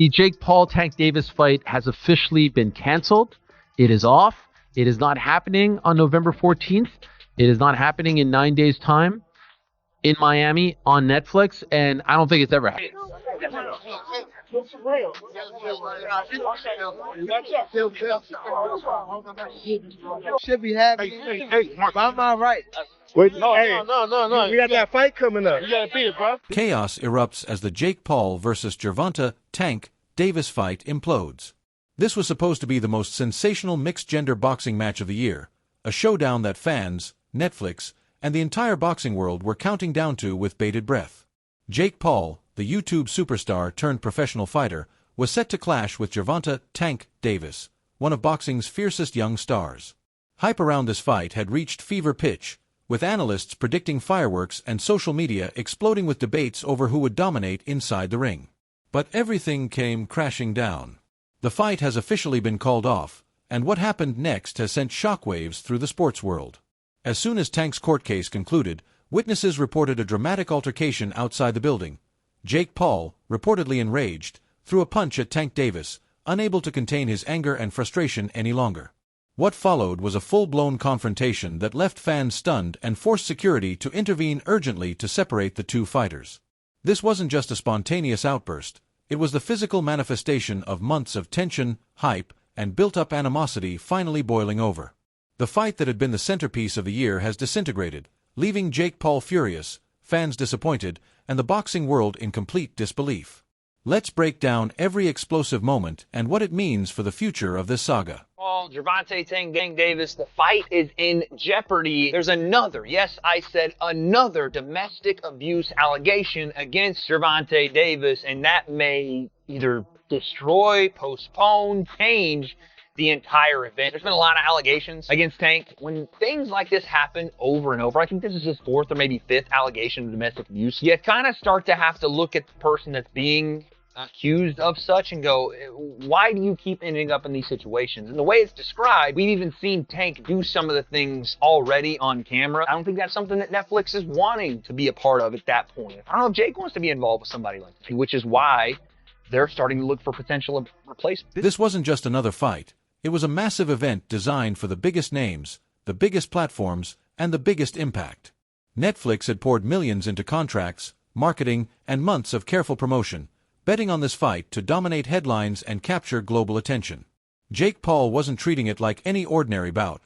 The Jake Paul Tank Davis fight has officially been canceled. It is off. It is not happening on November 14th. It is not happening in 9 days' time in Miami on Netflix, and I don't think it's ever happened. Should be happy. Hey, Mark. I'm all right. Wait, No. We got that fight coming up. You gotta beat it, bro. Chaos erupts as the Jake Paul versus Gervonta Tank Davis fight implodes. This was supposed to be the most sensational mixed-gender boxing match of the year, a showdown that fans, Netflix, and the entire boxing world were counting down to with bated breath. Jake Paul, the YouTube superstar turned professional fighter, was set to clash with Gervonta Tank Davis, one of boxing's fiercest young stars. Hype around this fight had reached fever pitch, with analysts predicting fireworks and social media exploding with debates over who would dominate inside the ring. But everything came crashing down. The fight has officially been called off, and what happened next has sent shockwaves through the sports world. As soon as Tank's court case concluded, witnesses reported a dramatic altercation outside the building. Jake Paul, reportedly enraged, threw a punch at Tank Davis, unable to contain his anger and frustration any longer. What followed was a full-blown confrontation that left fans stunned and forced security to intervene urgently to separate the two fighters. This wasn't just a spontaneous outburst, it was the physical manifestation of months of tension, hype, and built-up animosity finally boiling over. The fight that had been the centerpiece of the year has disintegrated, leaving Jake Paul furious, fans disappointed, and the boxing world in complete disbelief. Let's break down every explosive moment and what it means for the future of this saga. Paul, Gervonta Tank Davis, the fight is in jeopardy. There's another, yes, I said another domestic abuse allegation against Gervonta Davis, and that may either destroy, postpone, change the entire event. There's been a lot of allegations against Tank. When things like this happen over and over, I think this is his fourth or maybe fifth allegation of domestic abuse, you kind of start to have to look at the person that's being accused of such and go, why do you keep ending up in these situations? And the way it's described, we've even seen Tank do some of the things already on camera. I don't think that's something that Netflix is wanting to be a part of at that point. I don't know if Jake wants to be involved with somebody like that, which is why they're starting to look for potential replacements. This wasn't just another fight. It was a massive event designed for the biggest names, the biggest platforms, and the biggest impact. Netflix had poured millions into contracts, marketing, and months of careful promotion, betting on this fight to dominate headlines and capture global attention. Jake Paul wasn't treating it like any ordinary bout.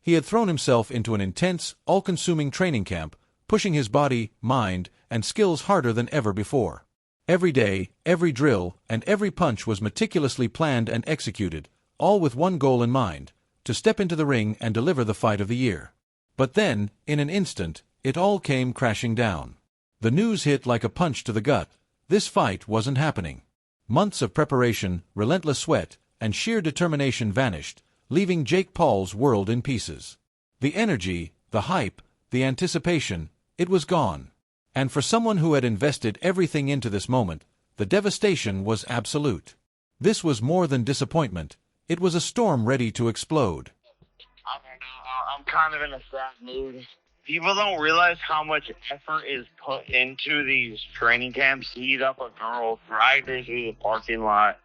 He had thrown himself into an intense, all-consuming training camp, pushing his body, mind, and skills harder than ever before. Every day, every drill, and every punch was meticulously planned and executed, all with one goal in mind, to step into the ring and deliver the fight of the year. But then, in an instant, it all came crashing down. The news hit like a punch to the gut. This fight wasn't happening. Months of preparation, relentless sweat, and sheer determination vanished, leaving Jake Paul's world in pieces. The energy, the hype, the anticipation, it was gone. And for someone who had invested everything into this moment, the devastation was absolute. This was more than disappointment. It was a storm ready to explode. I'm kind of in a sad mood. People don't realize how much effort is put into these training camps. Heat up a girl, drag her through the parking lot,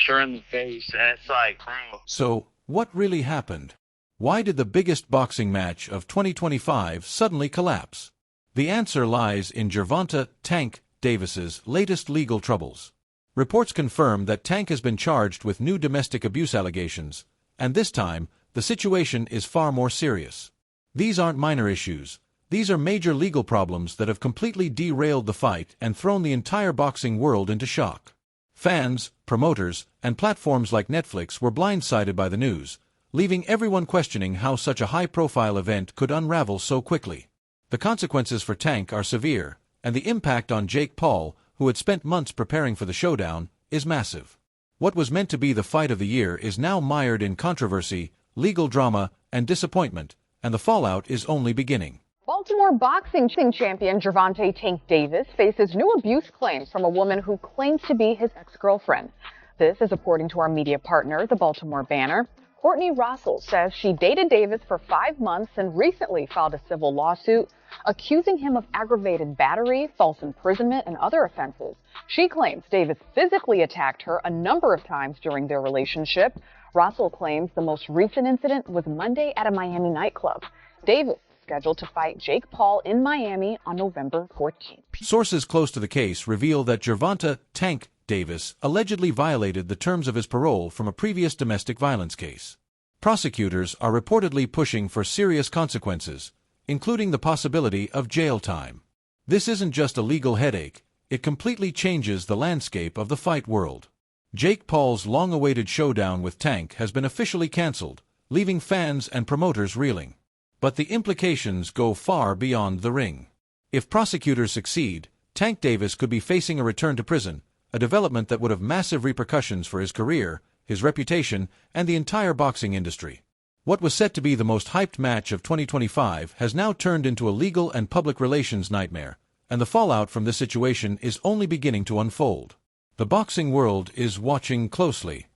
her in the face, and it's like, bro. So, what really happened? Why did the biggest boxing match of 2025 suddenly collapse? The answer lies in Gervonta Tank Davis's latest legal troubles. Reports confirm that Tank has been charged with new domestic abuse allegations, and this time, the situation is far more serious. These aren't minor issues. These are major legal problems that have completely derailed the fight and thrown the entire boxing world into shock. Fans, promoters, and platforms like Netflix were blindsided by the news, leaving everyone questioning how such a high-profile event could unravel so quickly. The consequences for Tank are severe, and the impact on Jake Paul, who had spent months preparing for the showdown, is massive. What was meant to be the fight of the year is now mired in controversy, legal drama, and disappointment, and the fallout is only beginning. Baltimore boxing champion Gervonta Tank Davis faces new abuse claims from a woman who claims to be his ex-girlfriend. This is according to our media partner, the Baltimore Banner. Courtney Russell says she dated Davis for 5 months and recently filed a civil lawsuit. accusing him of aggravated battery, false imprisonment, and other offenses. She claims Davis physically attacked her a number of times during their relationship. Russell claims the most recent incident was Monday at a Miami nightclub. Davis is scheduled to fight Jake Paul in Miami on November 14th. Sources close to the case reveal that Gervonta "Tank" Davis allegedly violated the terms of his parole from a previous domestic violence case. Prosecutors are reportedly pushing for serious consequences, including the possibility of jail time. This isn't just a legal headache, it completely changes the landscape of the fight world. Jake Paul's long-awaited showdown with Tank has been officially canceled, leaving fans and promoters reeling. But the implications go far beyond the ring. If prosecutors succeed, Tank Davis could be facing a return to prison, a development that would have massive repercussions for his career, his reputation, and the entire boxing industry. What was set to be the most hyped match of 2025 has now turned into a legal and public relations nightmare, and the fallout from this situation is only beginning to unfold. The boxing world is watching closely.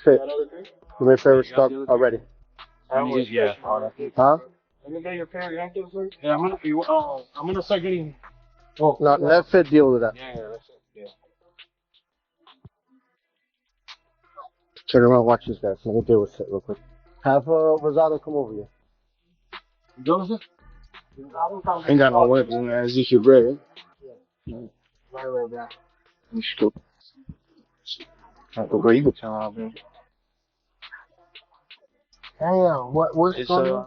Sit. My favorite stock already. Yeah. Huh? Let me get your parent after this. Yeah, I'm gonna start getting. Oh, no, let Fit deal with that. Yeah, that's it. Yeah. Turn around, watch this guy. Let me deal with Fit real quick. Have Rosado come over here. Joseph? Ain't got no weapons, man. It's just your bread. Right, bro. You stupid. Bro, you can tell out, man. Damn, what's going on?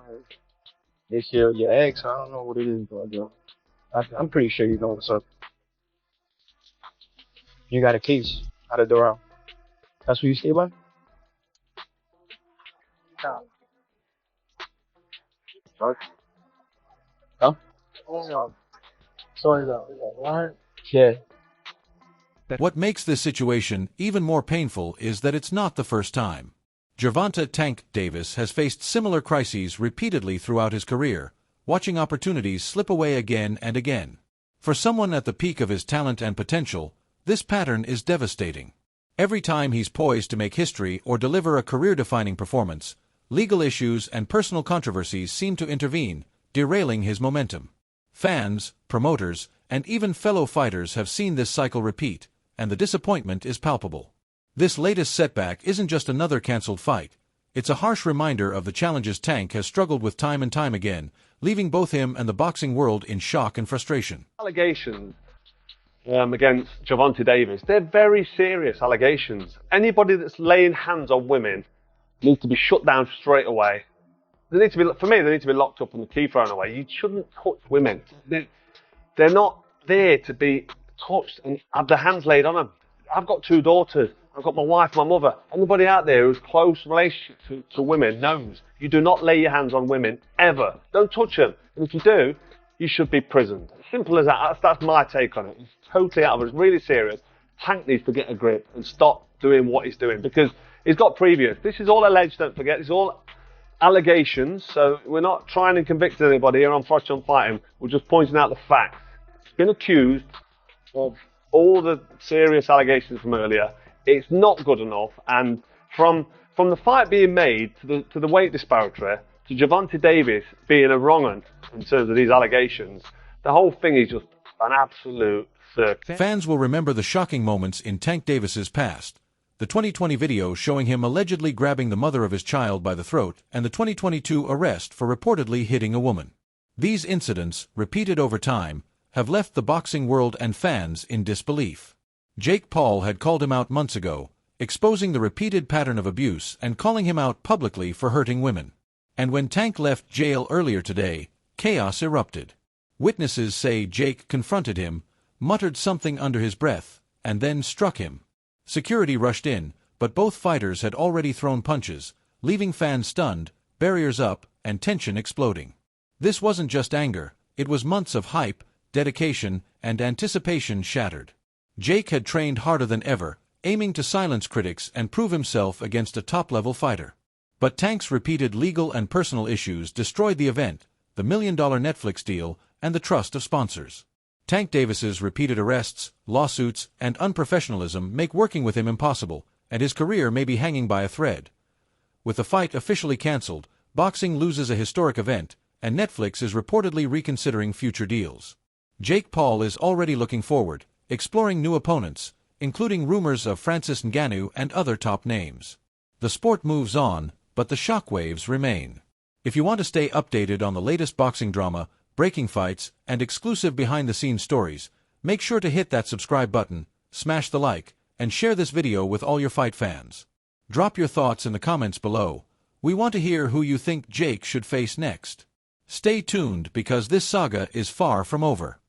It's your ex. I don't know what it is, bro. I'm pretty sure you know what's up. You got a case out of Doral. That's where you stay, bud? Huh? Sorry, what? Yeah. What makes this situation even more painful is that it's not the first time. Gervonta "Tank" Davis has faced similar crises repeatedly throughout his career, watching opportunities slip away again and again. For someone at the peak of his talent and potential, this pattern is devastating. Every time he's poised to make history or deliver a career-defining performance, legal issues and personal controversies seem to intervene, derailing his momentum. Fans, promoters, and even fellow fighters have seen this cycle repeat, and the disappointment is palpable. This latest setback isn't just another cancelled fight. It's a harsh reminder of the challenges Tank has struggled with time and time again, leaving both him and the boxing world in shock and frustration. Allegations against Gervonta Davis, they're very serious allegations. Anybody that's laying hands on women needs to be shut down straight away. For me, they need to be locked up and the key thrown away. You shouldn't touch women. They're not there to be touched and have their hands laid on them. I've got 2 daughters. I've got my wife, my mother. Anybody out there who's close relationship to women knows you do not lay your hands on women ever. Don't touch them. And if you do, you should be prisoned. Simple as that. That's my take on it. It's totally out of it. It's really serious. Tank needs to get a grip and stop doing what he's doing because he's got previous. This is all alleged, don't forget. It's all allegations. So we're not trying to convict anybody here on Frost on Fighting. We're just pointing out the facts. He's been accused of all the serious allegations from earlier. It's not good enough, and from the fight being made to the weight disparity to Gervonta Davis being a wrong un in terms of these allegations, the whole thing is just an absolute circus. Fans will remember the shocking moments in Tank Davis's past. The 2020 video showing him allegedly grabbing the mother of his child by the throat, and the 2022 arrest for reportedly hitting a woman. These incidents, repeated over time, have left the boxing world and fans in disbelief. Jake Paul had called him out months ago, exposing the repeated pattern of abuse and calling him out publicly for hurting women. And when Tank left jail earlier today, chaos erupted. Witnesses say Jake confronted him, muttered something under his breath, and then struck him. Security rushed in, but both fighters had already thrown punches, leaving fans stunned, barriers up, and tension exploding. This wasn't just anger, it was months of hype, dedication, and anticipation shattered. Jake had trained harder than ever, aiming to silence critics and prove himself against a top-level fighter. But Tank's repeated legal and personal issues destroyed the event, the $1 million Netflix deal, and the trust of sponsors. Tank Davis's repeated arrests, lawsuits, and unprofessionalism make working with him impossible, and his career may be hanging by a thread. With the fight officially cancelled, boxing loses a historic event, and Netflix is reportedly reconsidering future deals. Jake Paul is already looking forward, exploring new opponents, including rumors of Francis Ngannou and other top names. The sport moves on, but the shockwaves remain. If you want to stay updated on the latest boxing drama, breaking fights, and exclusive behind-the-scenes stories, make sure to hit that subscribe button, smash the like, and share this video with all your fight fans. Drop your thoughts in the comments below. We want to hear who you think Jake should face next. Stay tuned because this saga is far from over.